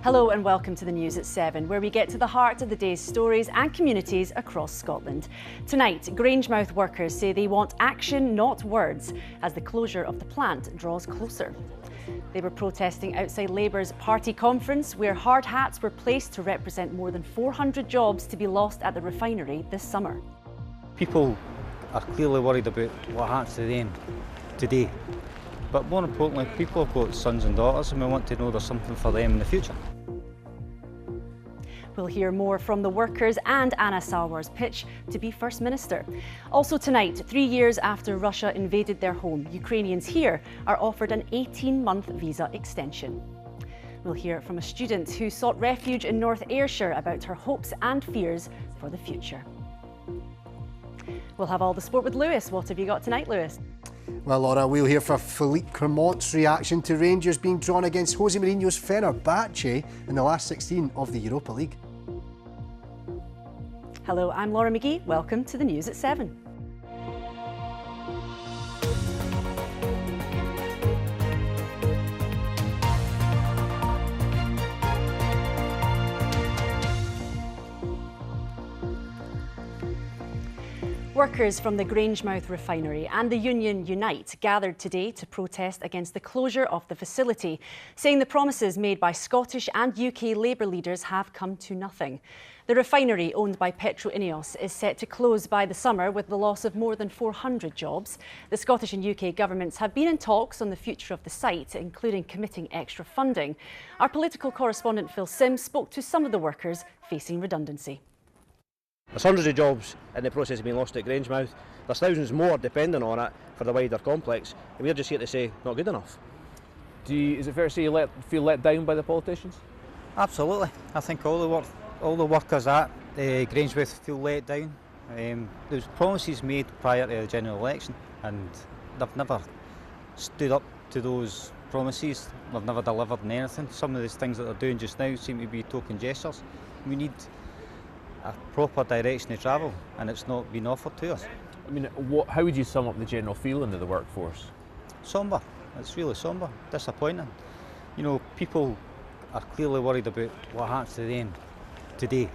Hello and welcome to the news at 7, where we get to the heart of the day's stories and communities across Scotland. Tonight, Grangemouth workers say they want action, not words, as the closure of the plant draws closer. They were protesting outside Labour's party conference, where hard hats were placed to represent more than 400 jobs to be lost at the refinery this summer. People are clearly worried about what happens to them today. But more importantly, people have got sons and daughters and we want to know there's something for them in the future. We'll hear more from the workers and Anas Sarwar's pitch to be First Minister. Also tonight, 3 years after Russia invaded their home, Ukrainians here are offered an 18-month visa extension. We'll hear from a student who sought refuge in North Ayrshire about her hopes and fears for the future. We'll have all the sport with Lewis. What have you got tonight, Lewis? Well, Laura, we'll hear for Philippe Clermont's reaction to Rangers being drawn against Jose Mourinho's Fenerbahce in the last 16 of the Europa League. Hello, I'm Laura McGee. Welcome to the news at 7. Workers from the Grangemouth refinery and the union Unite gathered today to protest against the closure of the facility, saying the promises made by Scottish and UK Labour leaders have come to nothing. The refinery, owned by Petro Ineos, is set to close by the summer with the loss of more than 400 jobs. The Scottish and UK governments have been in talks on the future of the site, including committing extra funding. Our political correspondent Phil Sims spoke to some of the workers facing redundancy. There's hundreds of jobs in the process of being lost at Grangemouth. There's thousands more depending on it for the wider complex. And we're just here to say, not good enough. Is it fair to say you feel let down by the politicians? Absolutely. I think all the workers at Grangemouth feel let down. There was promises made prior to the general election and they've never stood up to those promises. They've never delivered on anything. Some of these things that they're doing just now seem to be token gestures. We need a proper direction to travel and it's not been offered to us. I mean, how would you sum up the general feeling of the workforce? Sombre. It's really sombre, disappointing. You know, people are clearly worried about what happens to them today.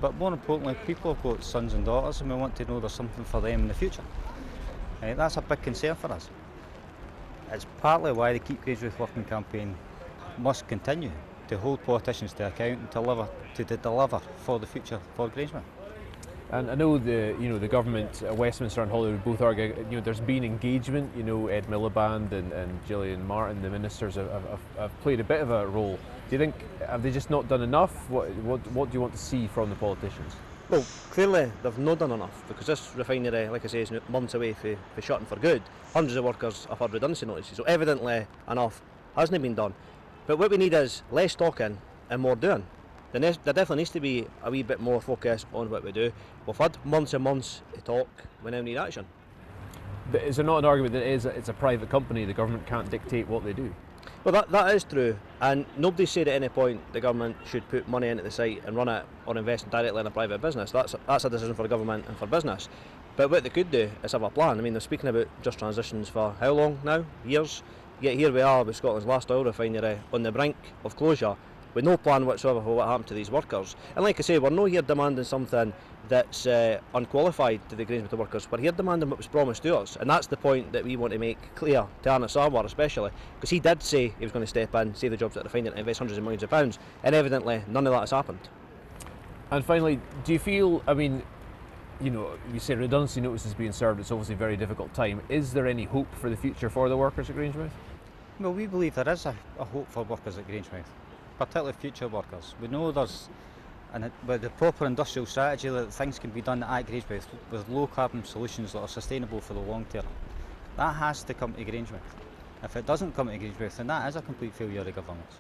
But more importantly, people have got sons and daughters and we want to know there's something for them in the future. That's a big concern for us. It's partly why the Keep Grangemouth Working campaign must continue to hold politicians to account and to deliver for the future for Grangemouth. And I know the government, Westminster and Holyrood both argue, there's been engagement. Ed Miliband and Gillian Martin, the ministers, have played a bit of a role. Do you think, have they just not done enough? What do you want to see from the politicians? Well, clearly they've not done enough because this refinery, like I say, is months away from shutting for good. Hundreds of workers have had redundancy notices, so evidently enough hasn't been done. But what we need is less talking and more doing. There definitely needs to be a wee bit more focus on what we do. We've had months and months to talk, we now need action. But is there not an argument that it's a private company, the government can't dictate what they do? Well, that is true, and nobody said at any point the government should put money into the site and run it or invest directly in a private business. That's a decision for the government and for business. But what they could do is have a plan. I mean, they're speaking about just transitions for how long now? Years? Yet here we are with Scotland's last oil refinery on the brink of closure with no plan whatsoever for what happened to these workers. And like I say, we're not here demanding something that's unqualified to the Grangemouth workers. We're here demanding what was promised to us, and that's the point that we want to make clear to Anas Sarwar especially, because he did say he was going to step in, save the jobs at the refinery and invest hundreds of millions of pounds, and evidently none of that has happened. And finally, do you feel, you say redundancy notices being served, it's obviously a very difficult time. Is there any hope for the future for the workers at Grangemouth? Well, we believe there is a hope for workers at Grangemouth, particularly future workers. We know with the proper industrial strategy that things can be done at Grangemouth with low carbon solutions that are sustainable for the long term. That has to come to Grangemouth. If it doesn't come to Grangemouth, then that is a complete failure of governance.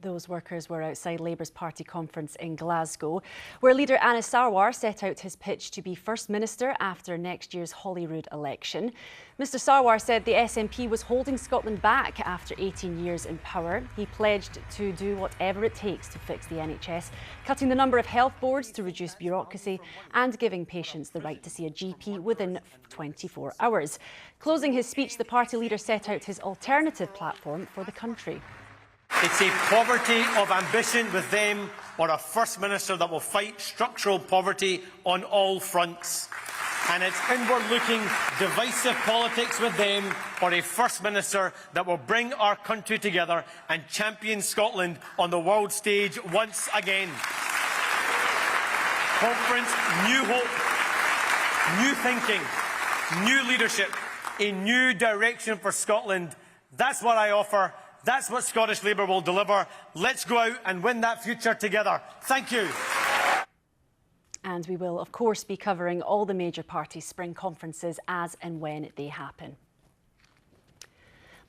Those workers were outside Labour's party conference in Glasgow, where leader Anas Sarwar set out his pitch to be First Minister after next year's Holyrood election. Mr Sarwar said the SNP was holding Scotland back after 18 years in power. He pledged to do whatever it takes to fix the NHS, cutting the number of health boards to reduce bureaucracy and giving patients the right to see a GP within 24 hours. Closing his speech, the party leader set out his alternative platform for the country. It's a poverty of ambition with them, or a First Minister that will fight structural poverty on all fronts. And it's inward-looking, divisive politics with them, or a First Minister that will bring our country together and champion Scotland on the world stage once again. Conference, new hope, new thinking, new leadership, a new direction for Scotland. That's what I offer. That's what Scottish Labour will deliver. Let's go out and win that future together. Thank you. And we will, of course, be covering all the major party spring conferences as and when they happen.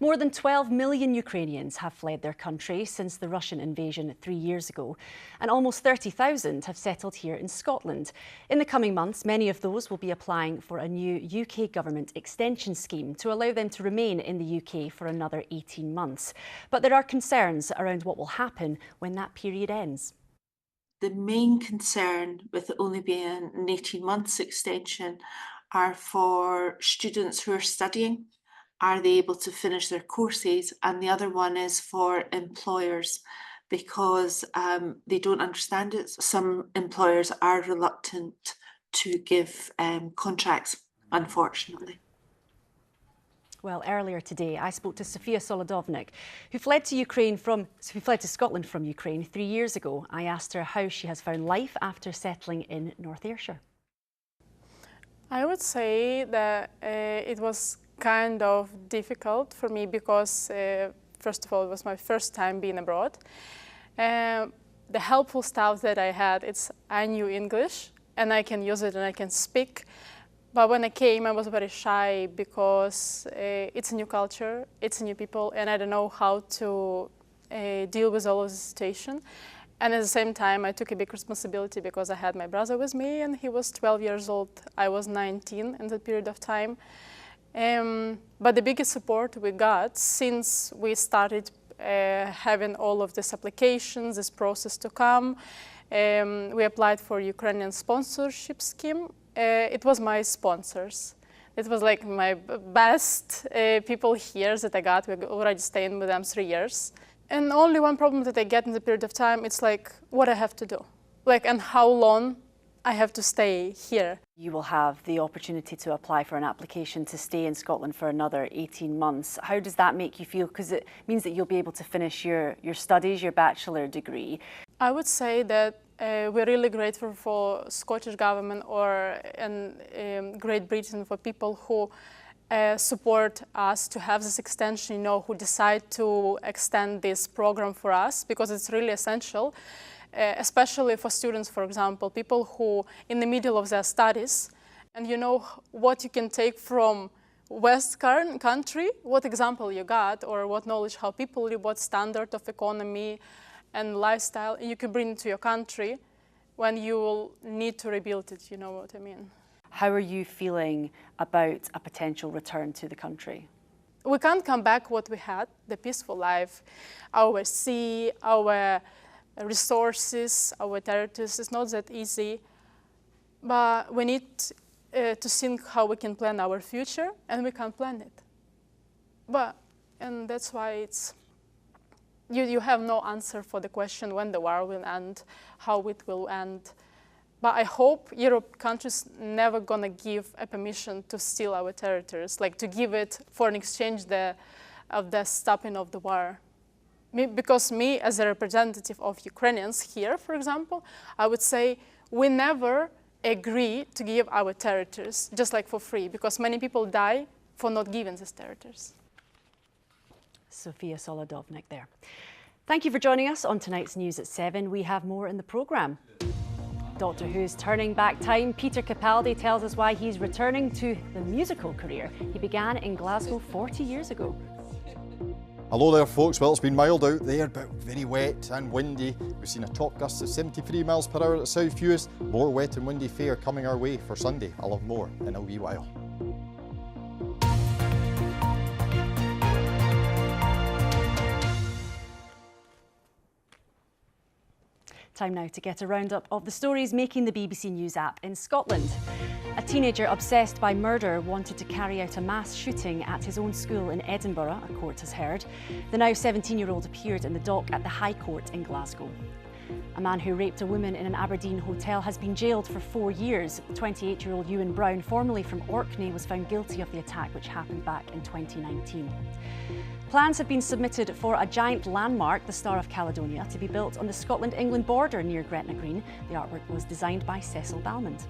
More than 12 million Ukrainians have fled their country since the Russian invasion 3 years ago, and almost 30,000 have settled here in Scotland. In the coming months, many of those will be applying for a new UK government extension scheme to allow them to remain in the UK for another 18 months. But there are concerns around what will happen when that period ends. The main concern with it only being an 18 months extension are for students who are studying. Are they able to finish their courses? And the other one is for employers, because they don't understand it. Some employers are reluctant to give contracts, unfortunately. Well, earlier today, I spoke to Sofia Solodovnik, who fled to Scotland from Ukraine 3 years ago. I asked her how she has found life after settling in North Ayrshire. I would say that it was kind of difficult for me because, first of all, it was my first time being abroad. The helpful stuff that I had, I knew English and I can use it and I can speak. But when I came, I was very shy because it's a new culture, it's a new people, and I don't know how to deal with all of the situation. And at the same time, I took a big responsibility because I had my brother with me, and he was 12 years old. I was 19 in that period of time. But the biggest support we got since we started having all of these applications, this process to come, we applied for Ukrainian sponsorship scheme. It was my sponsors. It was like my best people here that I got. We're already staying with them 3 years. And only one problem that I get in the period of time, it's like what I have to do. Like, and how long I have to stay here. You will have the opportunity to apply for an application to stay in Scotland for another 18 months. How does that make you feel? Because it means that you'll be able to finish your studies, your bachelor degree. I would say that we're really grateful for Scottish government and Great Britain, for people who support us to have this extension, who decide to extend this program for us, because it's really essential, especially for students, for example, people who in the middle of their studies, and what you can take from Western country, what example you got, or what knowledge, how people live, what standard of economy and lifestyle you can bring to your country when you will need to rebuild it, you know what I mean. How are you feeling about a potential return to the country? We can't come back what we had, the peaceful life, our sea, our resources, our territories. It's not that easy, but we need to think how we can plan our future, and we can plan it. And that's why you have no answer for the question when the war will end, how it will end. But I hope Europe countries never gonna give a permission to steal our territories, like to give it for an exchange of the stopping of the war. Because me, as a representative of Ukrainians here, for example, I would say we never agree to give our territories just like for free, because many people die for not giving these territories. Sofia Solodovnik there. Thank you for joining us on tonight's News at 7. We have more in the programme. Doctor Who's turning back time. Peter Capaldi tells us why he's returning to the musical career he began in Glasgow 40 years ago. Hello there folks, well it's been mild out there but very wet and windy. We've seen a top gust of 73 miles per hour at South Uist. More wet and windy fare coming our way for Sunday. I'll have more in a wee while. Time now to get a roundup of the stories making the BBC News app in Scotland. A teenager obsessed by murder wanted to carry out a mass shooting at his own school in Edinburgh, a court has heard. The now 17-year-old appeared in the dock at the High Court in Glasgow. A man who raped a woman in an Aberdeen hotel has been jailed for 4 years. 28-year-old Ewan Brown, formerly from Orkney, was found guilty of the attack which happened back in 2019. Plans have been submitted for a giant landmark, the Star of Caledonia, to be built on the Scotland-England border near Gretna Green. The artwork was designed by Cecil Balmond.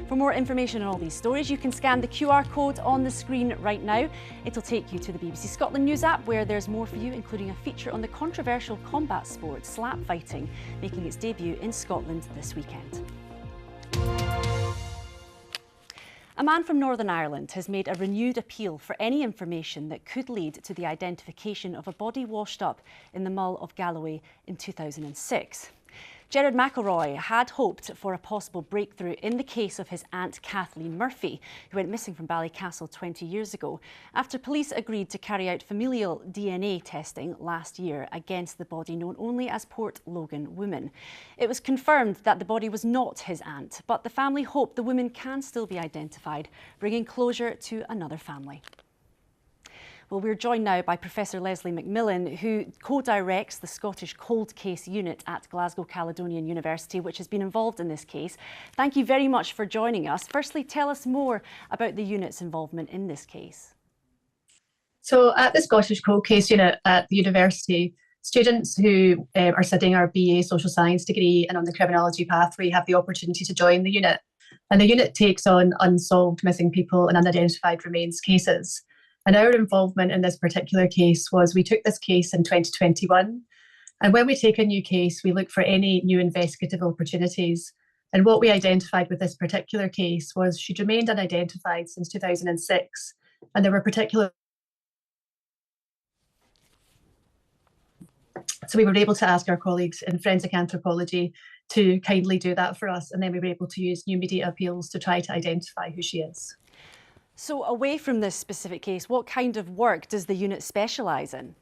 For more information on all these stories, you can scan the QR code on the screen right now. It'll take you to the BBC Scotland News app, where there's more for you, including a feature on the controversial combat sport slap fighting, making its debut in Scotland this weekend. A man from Northern Ireland has made a renewed appeal for any information that could lead to the identification of a body washed up in the Mull of Galloway in 2006. Gerard McElroy had hoped for a possible breakthrough in the case of his aunt Kathleen Murphy, who went missing from Ballycastle 20 years ago, after police agreed to carry out familial DNA testing last year against the body known only as Port Logan woman. It was confirmed that the body was not his aunt, but the family hope the woman can still be identified, bringing closure to another family. Well, we're joined now by Professor Leslie McMillan, who co-directs the Scottish Cold Case Unit at Glasgow Caledonian University, which has been involved in this case. Thank you very much for joining us. Firstly, tell us more about the unit's involvement in this case. So at the Scottish Cold Case Unit at the university, students who are studying our BA Social Science degree and on the criminology pathway have the opportunity to join the unit. And the unit takes on unsolved missing people and unidentified remains cases. And our involvement in this particular case was we took this case in 2021. And when we take a new case, we look for any new investigative opportunities. And what we identified with this particular case was she'd remained unidentified since 2006. And there were particular... So we were able to ask our colleagues in forensic anthropology to kindly do that for us. And then we were able to use new media appeals to try to identify who she is. So away from this specific case, what kind of work does the unit specialise in?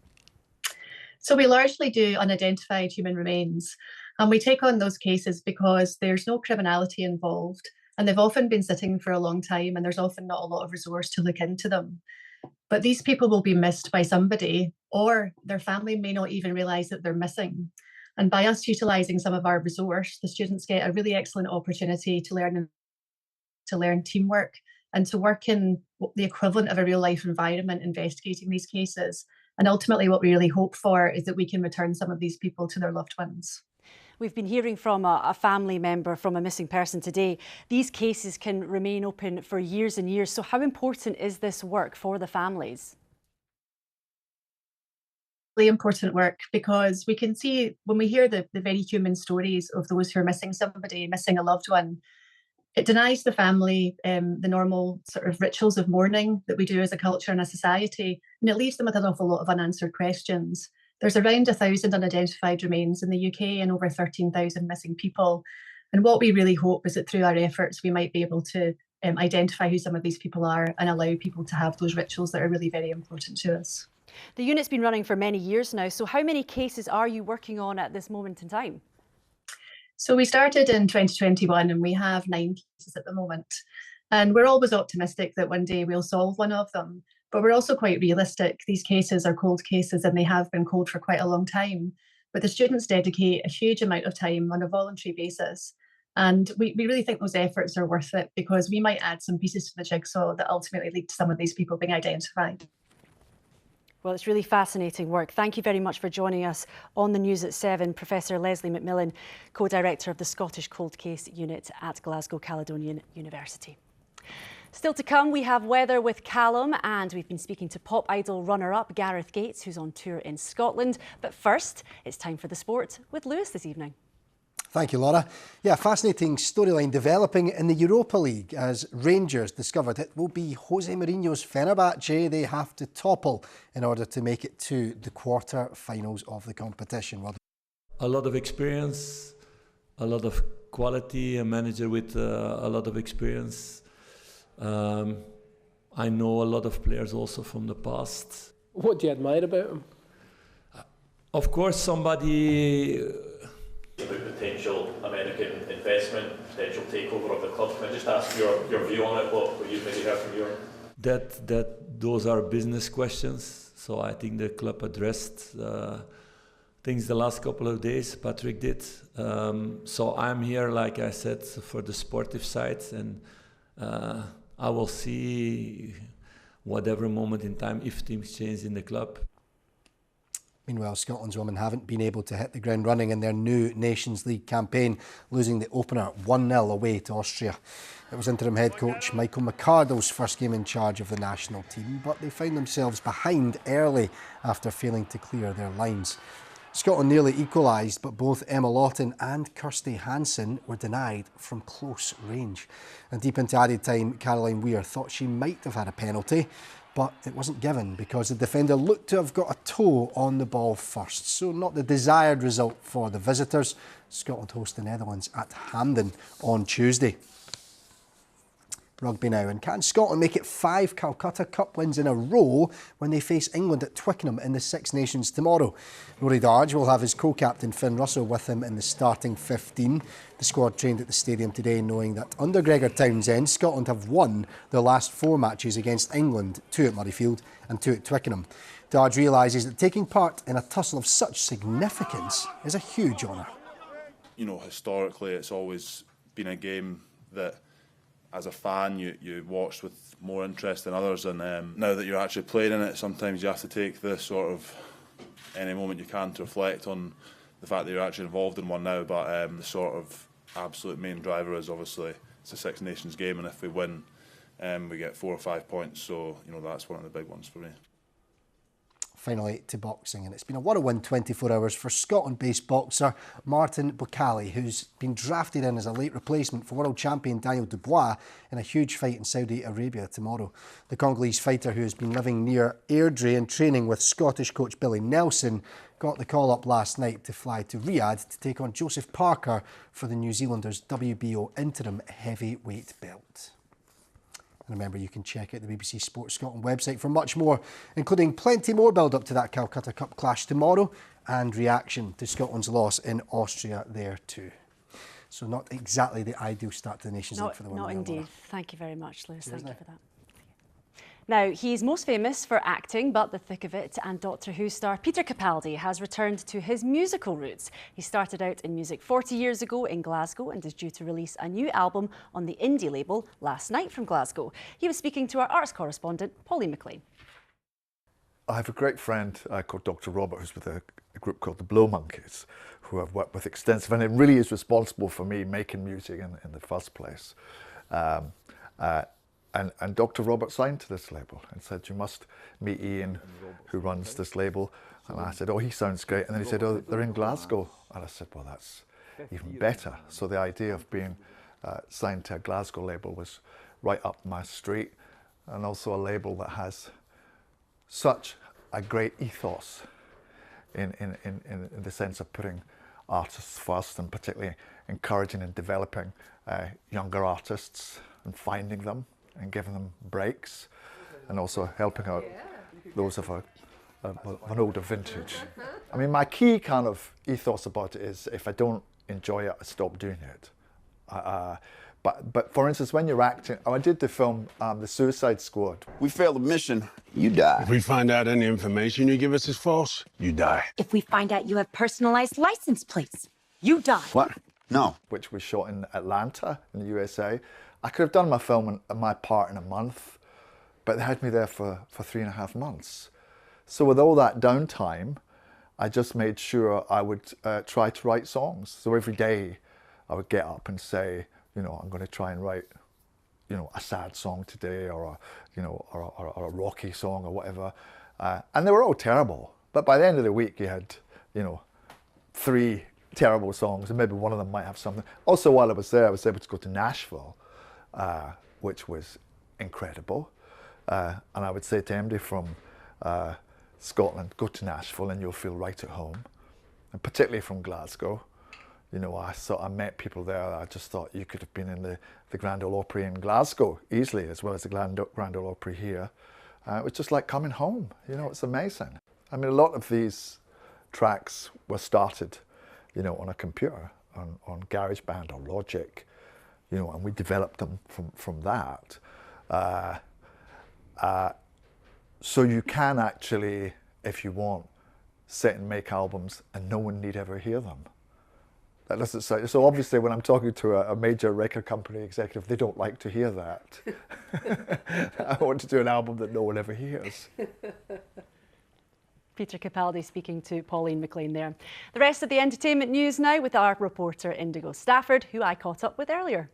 So we largely do unidentified human remains, and we take on those cases because there's no criminality involved and they've often been sitting for a long time and there's often not a lot of resource to look into them. But these people will be missed by somebody, or their family may not even realise that they're missing. And by us utilising some of our resource, the students get a really excellent opportunity to learn teamwork and to work in the equivalent of a real life environment investigating these cases. And ultimately what we really hope for is that we can return some of these people to their loved ones. We've been hearing from a family member from a missing person today. These cases can remain open for years and years. So how important is this work for the families? Really important work, because we can see when we hear the very human stories of those who are missing somebody, missing a loved one, it denies the family the normal sort of rituals of mourning that we do as a culture and a society, and it leaves them with an awful lot of unanswered questions. There's around 1,000 unidentified remains in the UK and over 13,000 missing people. And what we really hope is that through our efforts, we might be able to identify who some of these people are and allow people to have those rituals that are really very important to us. The unit's been running for many years now, so how many cases are you working on at this moment in time? So we started in 2021 and we have 9 cases at the moment. And we're always optimistic that one day we'll solve one of them. But we're also quite realistic. These cases are cold cases and they have been cold for quite a long time. But the students dedicate a huge amount of time on a voluntary basis. And we really think those efforts are worth it, because we might add some pieces to the jigsaw that ultimately lead to some of these people being identified. Well, it's really fascinating work. Thank you very much for joining us on the News at 7, Professor Leslie McMillan, co-director of the Scottish Cold Case Unit at Glasgow Caledonian University. Still to come, we have weather with Callum, and we've been speaking to Pop Idol runner-up Gareth Gates, who's on tour in Scotland. But first, it's time for the sport with Lewis this evening. Thank you, Laura. Yeah, fascinating storyline developing in the Europa League as Rangers discovered it will be Jose Mourinho's Fenerbahce they have to topple in order to make it to the quarter-finals of the competition. Well, a lot of experience, a lot of quality, a manager with a lot of experience. I know a lot of players also from the past. What do you admire about him? Of course, somebody About potential American investment, potential takeover of the club. Can I just ask your view on it, what you've maybe heard from your... Those are business questions, so I think the club addressed things the last couple of days, Patrick did. So I'm here, like I said, for the sportive side, and I will see whatever moment in time if things change in the club. Meanwhile, Scotland's women haven't been able to hit the ground running in their new Nations League campaign, losing the opener 1-0 away to Austria. It was interim head coach Michael McArdle's first game in charge of the national team, but they found themselves behind early after failing to clear their lines. Scotland nearly equalised, but both Emma Lawton and Kirsty Hansen were denied from close range. And deep into added time, Caroline Weir thought she might have had a penalty, but it wasn't given because the defender looked to have got a toe on the ball first. So not the desired result for the visitors. Scotland host the Netherlands at Hampden on Tuesday. Rugby now, and can Scotland make it 5 Calcutta Cup wins in a row when they face England at Twickenham in the Six Nations tomorrow? Rory Darge will have his co-captain Finn Russell with him in the starting 15. The squad trained at the stadium today knowing that under Gregor Townsend, Scotland have won their last 4 matches against England, 2 at Murrayfield and 2 at Twickenham. Darge realises that taking part in a tussle of such significance is a huge honour. You know, historically it's always been a game that as a fan, you watched with more interest than others, and now that you're actually playing in it, sometimes you have to take this sort of any moment you can to reflect on the fact that you're actually involved in one now. But the sort of absolute main driver is obviously it's a Six Nations game, and if we win, we get 4 or 5 points. So you know that's one of the big ones for me. Finally to boxing, and it's been a whirlwind 24 hours for Scotland-based boxer Martin Bukhali, who's been drafted in as a late replacement for world champion Daniel Dubois in a huge fight in Saudi Arabia tomorrow. The Congolese fighter, who has been living near Airdrie and training with Scottish coach Billy Nelson, got the call up last night to fly to Riyadh to take on Joseph Parker for the New Zealanders' WBO interim heavyweight belt. And remember, you can check out the BBC Sports Scotland website for much more, including plenty more build-up to that Calcutta Cup clash tomorrow and reaction to Scotland's loss in Austria there too. So not exactly the ideal start to the Nations League for the women. Not indeed. Thank you very much, Lewis. Thank you for that. Now, he's most famous for acting, but the thick of it, and Doctor Who star Peter Capaldi has returned to his musical roots. He started out in music 40 years ago in Glasgow and is due to release a new album on the indie label Last Night from Glasgow. He was speaking to our arts correspondent, Pauline McLean. I have a great friend called Dr. Robert, who's with a group called the Blow Monkeys, who I've worked with extensively, and it really is responsible for me making music in the first place. And Dr. Robert signed to this label and said, you must meet Ian, who runs this label. And I said, oh, he sounds great. And then he said, oh, they're in Glasgow. And I said, well, that's even better. So the idea of being signed to a Glasgow label was right up my street, and also a label that has such a great ethos in the sense of putting artists first, and particularly encouraging and developing younger artists and finding them and giving them breaks, and also helping out those of an older vintage. I mean, my key kind of ethos about it is if I don't enjoy it, I stop doing it. But for instance, when you're acting, I did the film The Suicide Squad. We fail the mission, you die. If we find out any information you give us is false, you die. If we find out you have personalized license plates, you die. What? No. Which was shot in Atlanta in the USA. I could have done my film and my part in a month, but they had me there for 3.5 months. So with all that downtime, I just made sure I would try to write songs. So every day I would get up and say, you know, I'm going to try and write, you know, a sad song today, or a rocky song or whatever. And they were all terrible. But by the end of the week, you had, you know, 3 terrible songs, and maybe one of them might have something. Also, while I was there, I was able to go to Nashville, which was incredible. And I would say to anybody from Scotland, go to Nashville and you'll feel right at home. And particularly from Glasgow. You know, I met people there. I just thought you could have been in the Grand Ole Opry in Glasgow easily, as well as the Grand Ole Opry here. It was just like coming home. You know, it's amazing. I mean, a lot of these tracks were started you know, on a computer, on GarageBand or Logic, you know, and we developed them from that. So you can actually, if you want, sit and make albums and no one need ever hear them. That doesn't say, so obviously when I'm talking to a major record company executive, they don't like to hear that. I want to do an album that no one ever hears. Peter Capaldi speaking to Pauline McLean there. The rest of the entertainment news now with our reporter Indigo Stafford, who I caught up with earlier.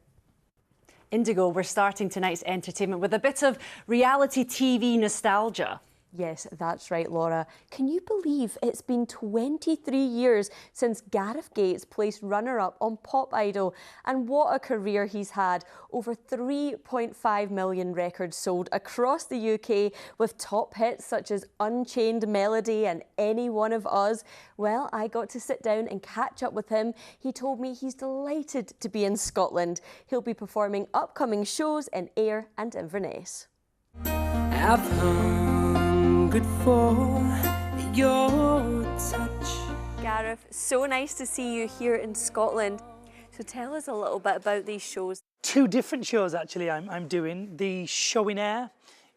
Indigo, we're starting tonight's entertainment with a bit of reality TV nostalgia. Yes, that's right, Laura. Can you believe it's been 23 years since Gareth Gates placed runner-up on Pop Idol? And what a career he's had. Over 3.5 million records sold across the UK with top hits such as Unchained Melody and Any One of Us. Well, I got to sit down and catch up with him. He told me he's delighted to be in Scotland. He'll be performing upcoming shows in Ayr and Inverness. Good for your touch. Gareth, so nice to see you here in Scotland. So tell us a little bit about these shows. Two different shows actually I'm doing. The show in Ayr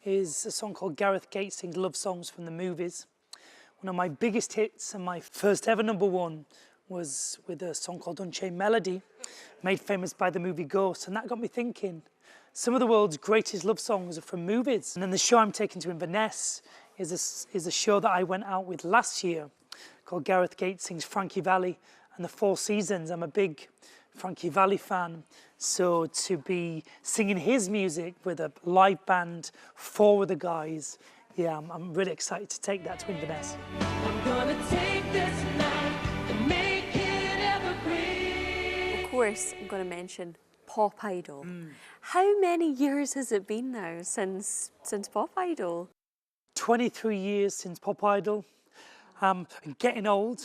is a song called Gareth Gates Sings Love Songs from the Movies. One of my biggest hits and my first ever #1 was with a song called Unchained Melody, made famous by the movie Ghost, and that got me thinking. Some of the world's greatest love songs are from movies. And then the show I'm taking to Inverness is a show that I went out with last year called Gareth Gates Sings Frankie Valli and the Four Seasons. I'm a big Frankie Valli fan, so to be singing his music with a live band, 4 of the guys, yeah, I'm really excited to take that to Inverness. I'm gonna take this night and make it evergreen. Of course, I'm going to mention Pop Idol. How many years has it been now since Pop Idol? 23 years since Pop Idol. Getting old.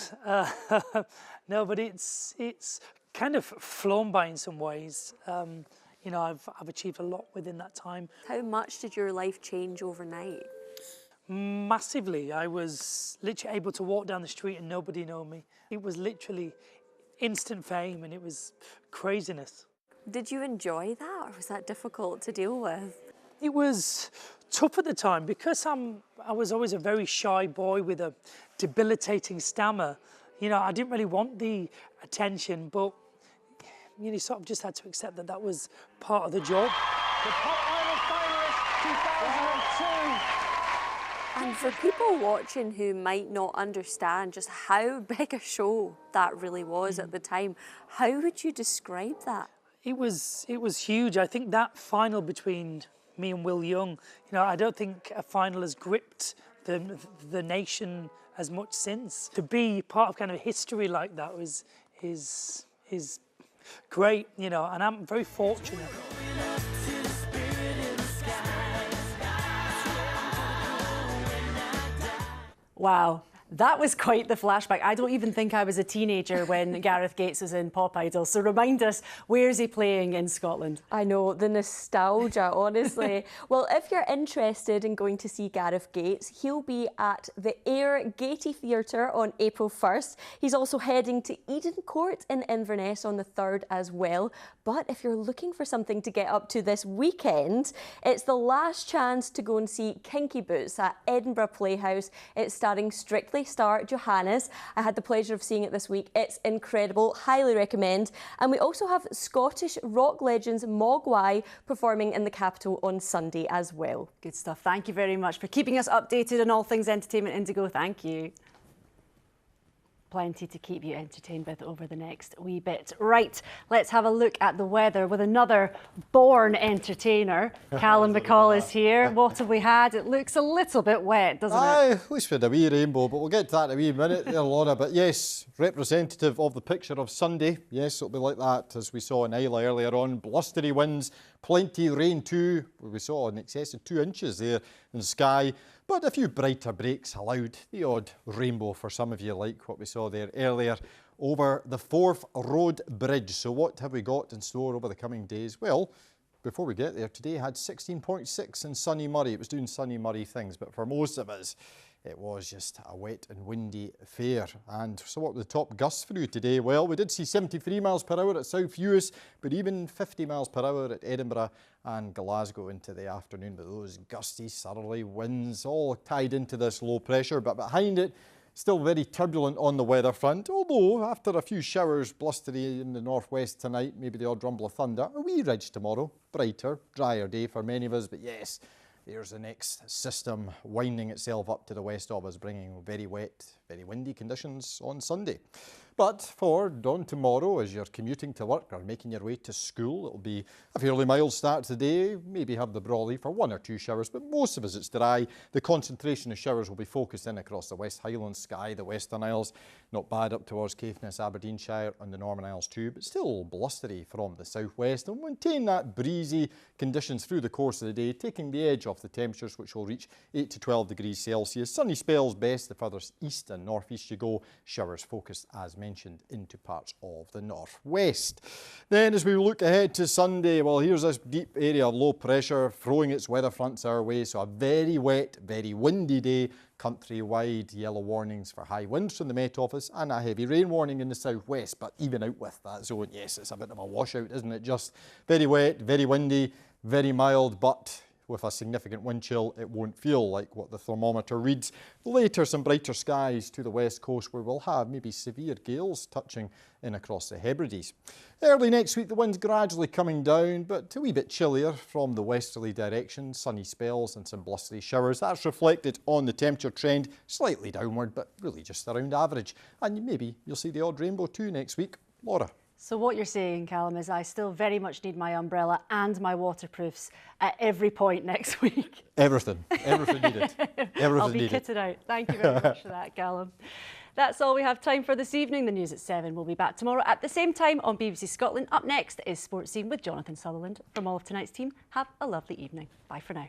No, but it's kind of flown by in some ways. You know, I've achieved a lot within that time. How much did your life change overnight? Massively. I was literally able to walk down the street and nobody know me. It was literally instant fame and it was craziness. Did you enjoy that, or was that difficult to deal with? It was tough at the time because I was always a very shy boy with a debilitating stammer. You know, I didn't really want the attention, but you sort of just had to accept that that was part of the job. The Pop Idol finalist 2002. And for people watching who might not understand just how big a show that really was at the time, how would you describe that? It was huge. I think that final between me and Will Young, you know, I don't think a final has gripped the nation as much since. To be part of kind of history like that is great, you know, and I'm very fortunate. Wow. That was quite the flashback. I don't even think I was a teenager when Gareth Gates was in Pop Idol. So remind us, where's he playing in Scotland? I know, the nostalgia, honestly. Well, if you're interested in going to see Gareth Gates, he'll be at the Ayr Gaiety Theatre on April 1st. He's also heading to Eden Court in Inverness on the 3rd as well. But if you're looking for something to get up to this weekend, it's the last chance to go and see Kinky Boots at Edinburgh Playhouse. It's starring Strictly star Johannes. I had the pleasure of seeing it this week. It's incredible, highly recommend. And we also have Scottish rock legends Mogwai performing in the capital on Sunday as well. Good stuff. Thank you very much for keeping us updated on all things entertainment, Indigo. Thank you. Plenty to keep you entertained with over the next wee bit. Right, let's have a look at the weather with another born entertainer. Callum McCall is here. What have we had? It looks a little bit wet, doesn't it? At least we had a wee rainbow, but we'll get to that in a wee minute there, Laura. But yes, representative of the picture of Sunday. Yes, it'll be like that, as we saw in Islay earlier on. Blustery winds, plenty rain too. We saw in excess of 2 inches there in the sky. But a few brighter breaks allowed, the odd rainbow for some of you, like what we saw there earlier over the Forth Road Bridge. So what have we got in store over the coming days? Well, before we get there, today had 16.6 in sunny Murray. It was doing sunny Murray things, but for most of us, it was just a wet and windy affair. And so what were the top gusts for you today? Well, we did see 73 miles per hour at South Uist, but even 50 miles per hour at Edinburgh and Glasgow into the afternoon. But those gusty southerly winds all tied into this low pressure, but behind it, still very turbulent on the weather front, although after a few showers blustery in the northwest tonight, maybe the odd rumble of thunder, a wee ridge tomorrow, brighter, drier day for many of us, but yes, there's the next system winding itself up to the west of us, bringing very wet, very windy conditions on Sunday. But for dawn tomorrow, as you're commuting to work or making your way to school, it'll be a fairly mild start to the day. Maybe have the brolly for 1 or 2 showers, but most of us it's dry. The concentration of showers will be focused in across the West Highlands, Skye, the Western Isles. Not bad up towards Caithness, Aberdeenshire and the Northern Isles too, but still blustery from the southwest. And maintain that breezy conditions through the course of the day, taking the edge off the temperatures, which will reach 8 to 12 degrees Celsius. Sunny spells best the further east and northeast you go. Showers focused, as mentioned, into parts of the northwest. Then as we look ahead to Sunday, well, here's this deep area of low pressure throwing its weather fronts our way. So a very wet, very windy day. Countrywide yellow warnings for high winds from the Met Office and a heavy rain warning in the southwest. But even out with that zone, yes, it's a bit of a washout, isn't it? Just very wet, very windy, very mild, but with a significant wind chill, it won't feel like what the thermometer reads. Later, some brighter skies to the west coast where we'll have maybe severe gales touching in across the Hebrides. Early next week, the wind's gradually coming down, but a wee bit chillier from the westerly direction. Sunny spells and some blustery showers. That's reflected on the temperature trend, slightly downward, but really just around average. And maybe you'll see the odd rainbow too next week. Laura. So what you're saying, Callum, is I still very much need my umbrella and my waterproofs at every point next week. Everything needed. Everything I'll be needed. kitted out. Thank you very much for that, Callum. That's all we have time for this evening. The news at 7 will be back tomorrow at the same time on BBC Scotland. Up next is Sports Scene with Jonathan Sutherland. From all of tonight's team, have a lovely evening. Bye for now.